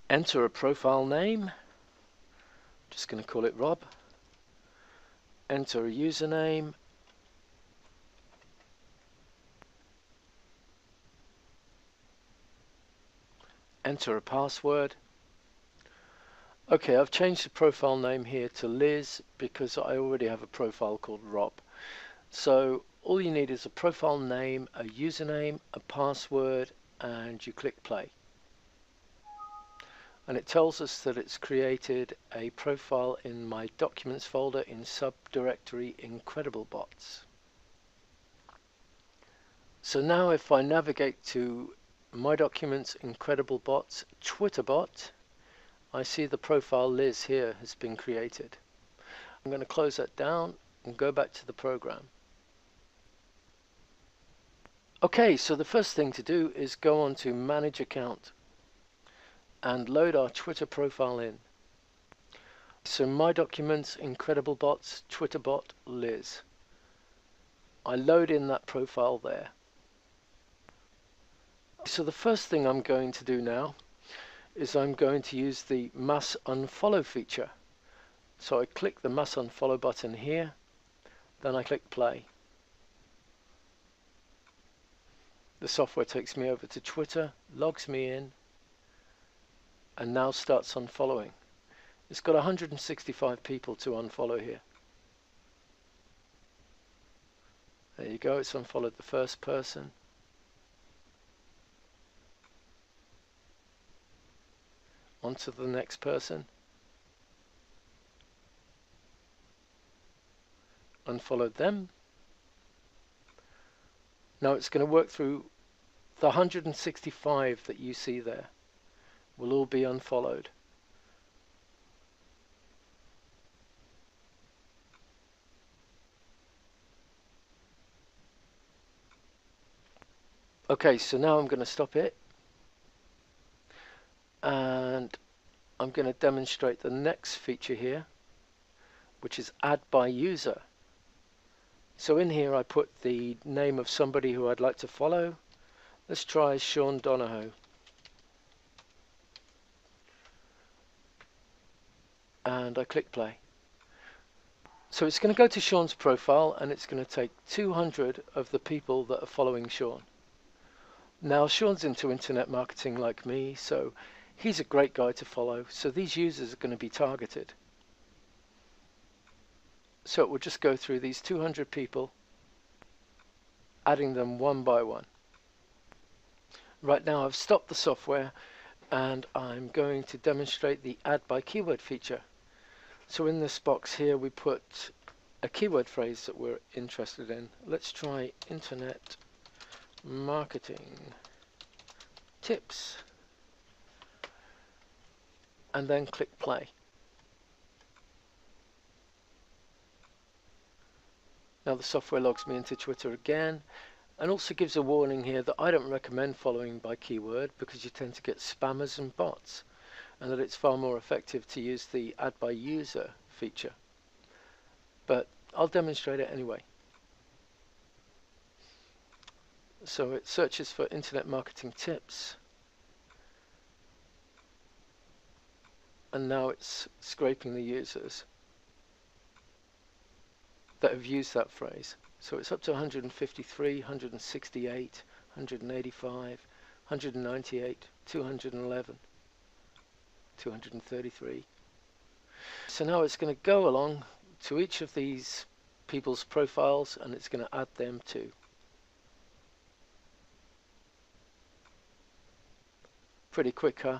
Enter a profile name. Just going to call it Rob. Enter a username. Enter a password. Okay, I've changed the profile name here to Liz because I already have a profile called Rob. So all you need is a profile name, a username, a password, and you click play. And it tells us that it's created a profile in my documents folder in subdirectory IncredibleBots. So now if I navigate to my documents, IncredibleBots, TwitterBot, I see the profile Liz here has been created. I'm going to close that down and go back to the program. Okay, so the first thing to do is go on to Manage Account and load our Twitter profile in. So my documents, IncredibleBots, TwitterBot, Liz. I load in that profile there. So the first thing I'm going to do now is I'm going to use the mass unfollow feature. So I click the mass unfollow button here, then I click play. The software takes me over to Twitter, logs me in, and now starts unfollowing. It's got 165 people to unfollow here. There you go, it's unfollowed the first person. On to the next person. Unfollowed them. Now it's going to work through the 165 that you see there. Will all be unfollowed. Okay, so now I'm going to stop it. And I'm going to demonstrate the next feature here, which is add by user. So in here I put the name of somebody who I'd like to follow. Let's try Sean Donahoe. And I click play. So it's going to go to Sean's profile and it's going to take 200 of the people that are following Sean. Now Sean's into internet marketing like me, so he's a great guy to follow. So these users are going to be targeted. So it will just go through these 200 people, adding them one by one. Right now I've stopped the software and I'm going to demonstrate the add by keyword feature. So in this box here we put a keyword phrase that we're interested in. Let's try internet marketing tips and then click play. Now the software logs me into Twitter again and also gives a warning here that I don't recommend following by keyword because you tend to get spammers and bots, and that it's far more effective to use the add by user feature. But I'll demonstrate it anyway. So it searches for internet marketing tips, and now it's scraping the users that have used that phrase. So it's up to 153, 168, 185, 198, 211, 233. So now it's going to go along to each of these people's profiles and it's going to add them too. Pretty quick, huh?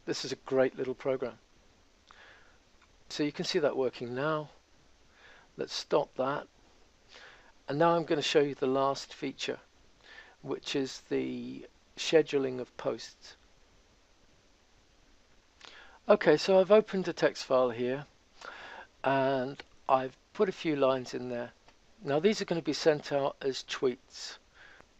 This is a great little program. So you can see that working now. Let's stop that. And now I'm going to show you the last feature, which is the scheduling of posts. Okay, so I've opened a text file here and I've put a few lines in there. Now these are going to be sent out as tweets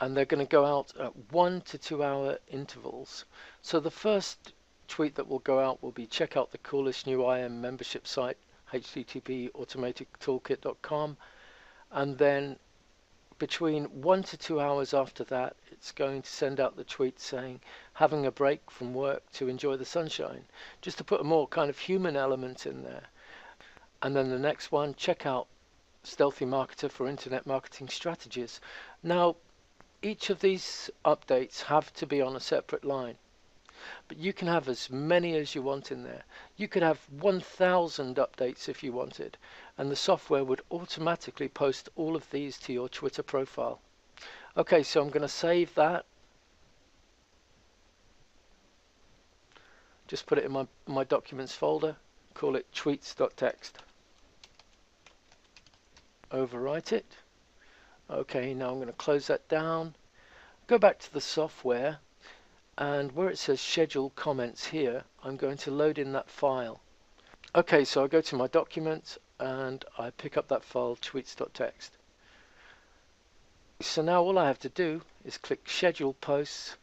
and they're going to go out at 1 to 2 hour intervals. So the first tweet that will go out will be check out the coolest new IM membership site, http://automatictoolkit.com, and then between 1 to 2 hours after that that's going to send out the tweet saying having a break from work to enjoy the sunshine, just to put a more kind of human element in there. And then the next one, check out Stealthy Marketer for internet marketing strategies. Now, each of these updates have to be on a separate line, but you can have as many as you want in there. You could have 1,000 updates if you wanted, and the software would automatically post all of these to your Twitter profile. Okay, so I'm going to save that. Just put it in my documents folder, call it tweets.txt. Overwrite it. Okay, now I'm going to close that down, go back to the software, and where it says schedule comments here, I'm going to load in that file. Okay, so I go to my documents and I pick up that file, tweets.txt. So now all I have to do is click schedule posts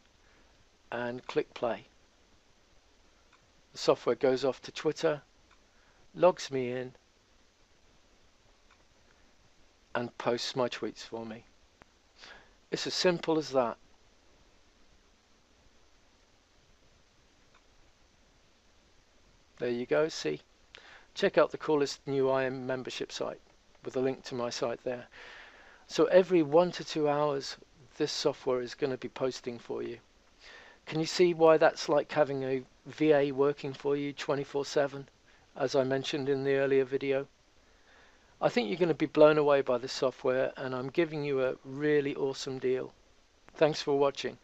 and click play. The software goes off to Twitter, logs me in, and posts my tweets for me. It's as simple as that. There you go, see? Check out the coolest new IM membership site with a link to my site there. So every 1 to 2 hours, this software is going to be posting for you. Can you see why that's like having a VA working for you 24/7, as I mentioned in the earlier video? I think you're going to be blown away by this software, and I'm giving you a really awesome deal. Thanks for watching.